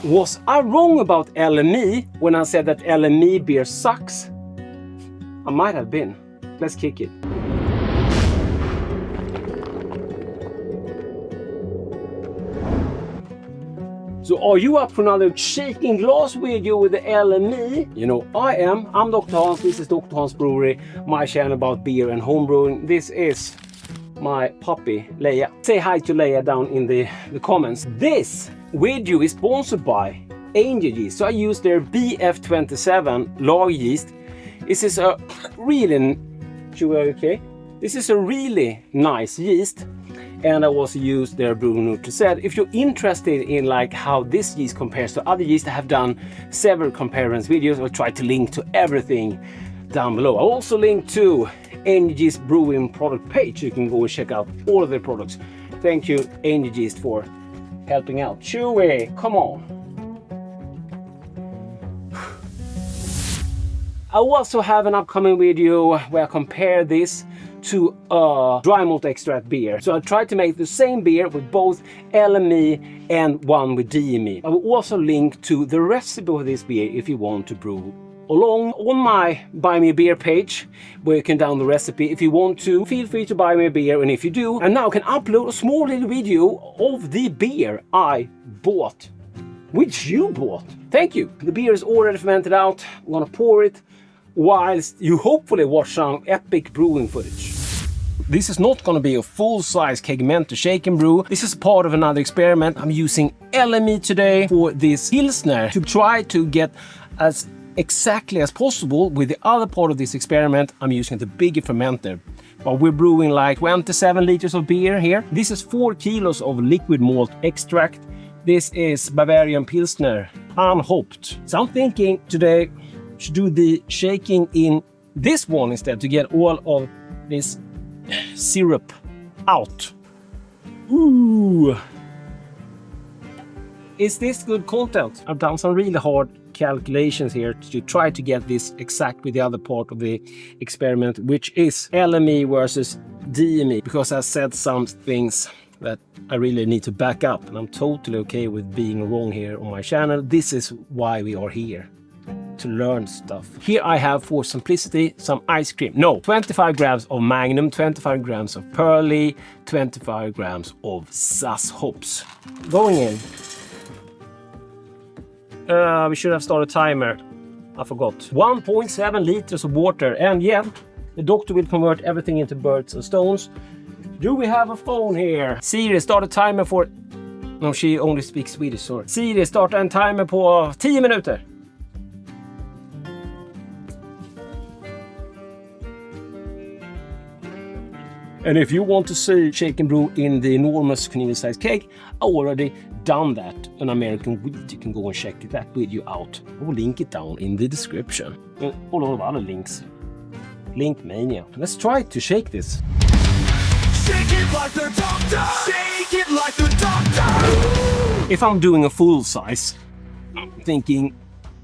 Was I wrong about LME when I said that LME beer sucks? I might have been. Let's kick it. So are you up for another shaking glass video with the LME? You know I am. I'm Dr. Hans. This is Dr. Hans Brewery, my channel about beer and homebrewing. This is my puppy Leia. Say hi to Leia down in the comments. This video is sponsored by Angel Yeast. So I use their BF27 Lager yeast. This is a really, This is a really nice yeast. And I also use their BrewNutri-Z. If you're interested in like how this yeast compares to other yeast, I have done several comparison videos. I'll try to link to everything down below. I'll also link to Angel Yeast Brewing product page. You can go and check out all of their products. Thank you, Angel Yeast, for helping out. Chewy, come on. I also have an upcoming video where I compare this to a dry malt extract beer. So I tried to make the same beer with both LME and one with DME. I will also link to the recipe of this beer if you want to brew along on my Buy Me a Beer page, where you can download the recipe. If you want to, feel free to buy me a beer, and if you do, and now I can upload a small little video of the beer I bought, which you bought. Thank you. The beer is already fermented out. I'm gonna pour it whilst you hopefully watch some epic brewing footage. This is not going to be a full-size kegmenter shake and brew. This is part of another experiment. I'm using LME today for this Pilsner to try to get as exactly as possible with the other part of this experiment. I'm using the bigger fermenter. But we're brewing like 27 liters of beer here. This is 4 kilos of liquid malt extract. This is Bavarian Pilsner, unhopped. So I'm thinking today should do the shaking in this one instead to get all of this syrup out. Ooh. Is this good content? I've done some really hard calculations here to try to get this exact with the other part of the experiment, which is LME versus DME, because I said some things that I really need to back up, and I'm totally okay with being wrong here on my channel. This is why we are here, to learn stuff. Here I have, for simplicity, some ice cream. No, 25 grams of Magnum, 25 grams of Pearly, 25 grams of Sass hops. Going in. We should have started a timer. I forgot. 1.7 liters of water, and yeah, the doctor will convert everything into birds and stones. Do we have a phone here? Siri, start a timer for... No, she only speaks Swedish, sorry. Siri, start en timer på 10 minuter. And if you want to see shake and brew in the enormous vanilla-sized cake, I already done that on American Wheat. You can go and check that video out. I will link it down in the description. And a lot of other links. Link mania. Let's try to shake this. Shake it like the doctor! Shake it like the doctor! If I'm doing a full size, I'm thinking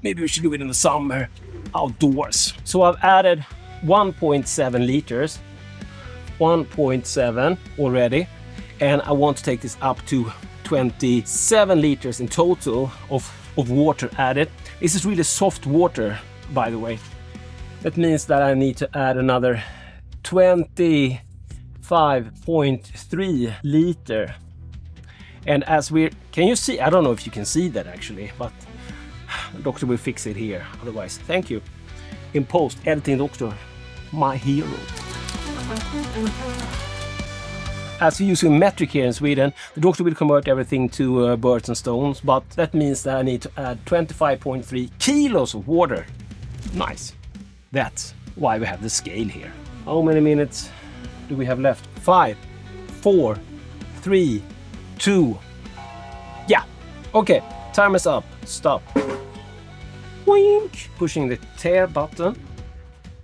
maybe we should do it in the summer, outdoors. So I've added 1.7 liters. 1.7 already, and I want to take this up to 27 liters in total of water added. This is really soft water, by the way. That means that I need to add another 25.3 liter. And as we're, can you see? I don't know if you can see that actually, but the doctor will fix it here. Otherwise, thank you. In post, editing doctor, my hero. As we're using metric here in Sweden, the doctor will convert everything to birds and stones, but that means that I need to add 25.3 kilos of water. Nice. That's why we have the scale here. How many minutes do we have left? 5, 4, 3, 2. Yeah. Okay. Time is up. Stop. Wink. Pushing the tear button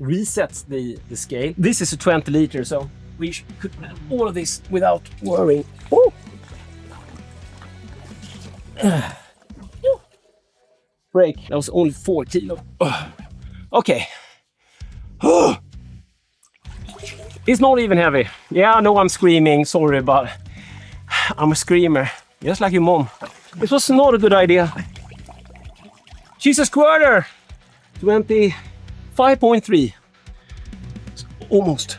resets the scale. This is a 20 liters, so we could add all of this without worrying. Oh. Break. That was only 4 kilos. Okay. It's not even heavy. Yeah, I know I'm screaming. Sorry, but I'm a screamer. Just like your mom. This was not a good idea. She's a squirter. 25.3. Almost.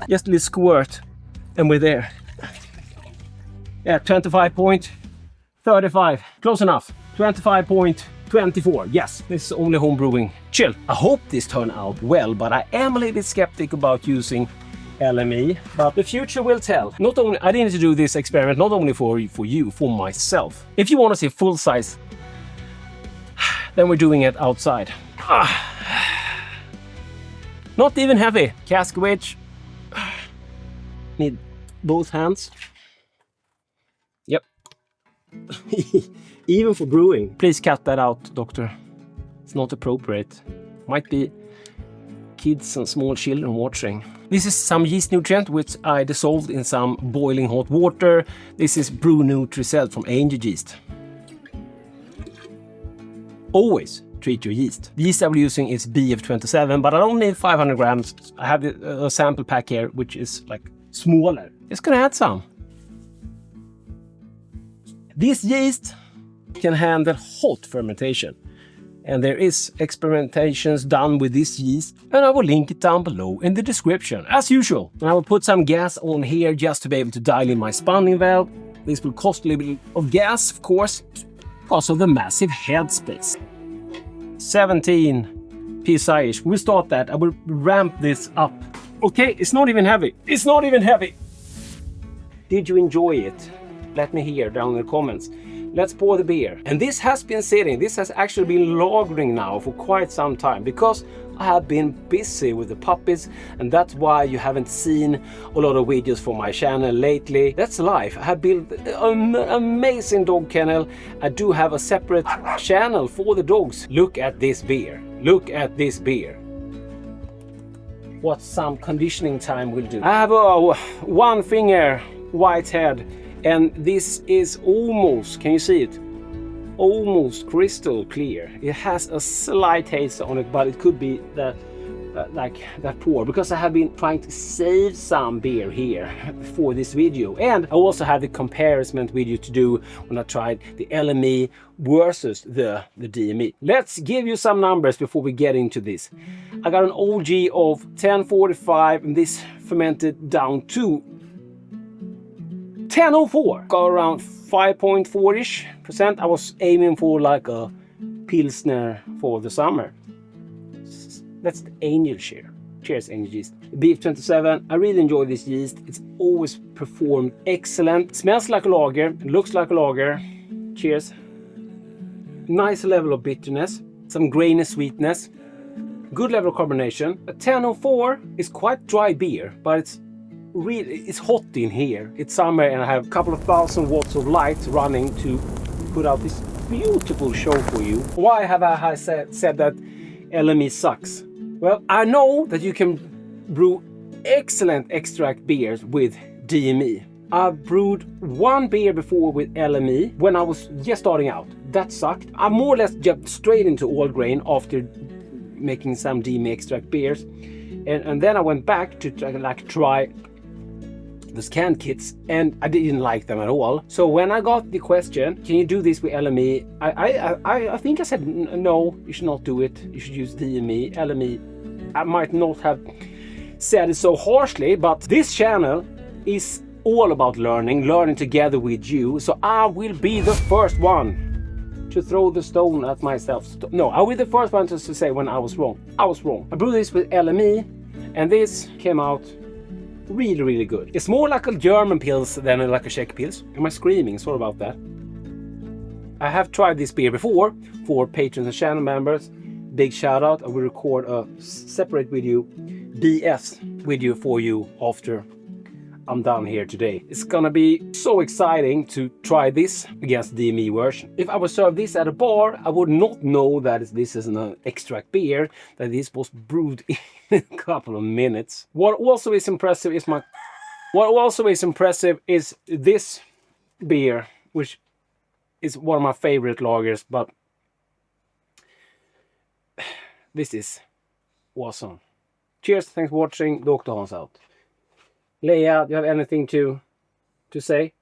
Just a little squirt. And we're there. Yeah, 25.35. Close enough. 25.24. Yes, this is only home brewing. Chill. I hope this turned out well, but I am a little bit skeptic about using LME, but the future will tell. Not only I need to do this experiment, not only for you, for myself. If you want to see full size, then we're doing it outside. Not even heavy. Cask wedge. Need both hands. Yep. Even for brewing. Please cut that out, doctor. It's not appropriate. Might be kids and small children watching. This is some yeast nutrient which I dissolved in some boiling hot water. This is BrewNutri-Z from Angel Yeast. Always treat your yeast. The yeast I'm using is BF27, but I don't need 500 grams. I have a sample pack here which is like smaller. Just gonna add some. This yeast can handle hot fermentation. And there is experimentations done with this yeast, and I will link it down below in the description, as usual. And I will put some gas on here just to be able to dial in my spawning valve. This will cost a little bit of gas, of course, because of the massive headspace. 17 psi-ish. We'll start that. I will ramp this up. Okay, it's not even heavy. It's not even heavy. Did you enjoy it? Let me hear down in the comments. Let's pour the beer. And this has been sitting, this has actually been lagering now for quite some time because I have been busy with the puppies, and that's why you haven't seen a lot of videos for my channel lately. That's life. I have built an amazing dog kennel. I do have a separate channel for the dogs. Look at this beer. Look at this beer. What some conditioning time will do. I have a one finger white head. And this is almost, can you see it? Almost crystal clear. It has a slight taste on it, but it could be that like that pour, because I have been trying to save some beer here for this video. And I also had the comparison video to do when I tried the LME versus the DME. Let's give you some numbers before we get into this. I got an OG of 1045, and this fermented down to 1004. Got around 5.4-ish%. I was aiming for like a Pilsner for the summer. That's the Angel share. Cheers, Angel Yeast. BF27, I really enjoy this yeast. It's always performed excellent. Smells like a lager, looks like a lager. Cheers. Nice level of bitterness, some grainy sweetness, good level of carbonation. A 1004 is quite dry beer, but it's hot in here. It's summer and I have a couple of 1,000 watts of light running to put out this beautiful show for you. Why have I said that LME sucks? Well, I know that you can brew excellent extract beers with DME. I brewed one beer before with LME when I was just starting out. That sucked. I more or less jumped straight into all grain after making some DME extract beers. And then I went back to try those canned kits, and I didn't like them at all. So when I got the question, can you do this with LME? I think I said no, you should not do it. You should use DME. LME, I might not have said it so harshly, but this channel is all about learning together with you. So I will be the first one to throw the stone at myself. No, I will be the first one to say when I was wrong. I was wrong. I brewed this with LME, and this came out really, really good. It's more like a German Pils than like a Czech Pils. Am I screaming? Sorry about that. I have tried this beer before for patrons and channel members. Big shout out. I will record a separate video, BS video for you after I'm done here today. It's gonna be so exciting to try this against the DME version. If I would serve this at a bar, I would not know that this is an extract beer, that this was brewed in a couple of minutes. What also is impressive is this beer, which is one of my favorite lagers, but this is awesome. Cheers, thanks for watching. DrHans out. Leia, do you have anything to say?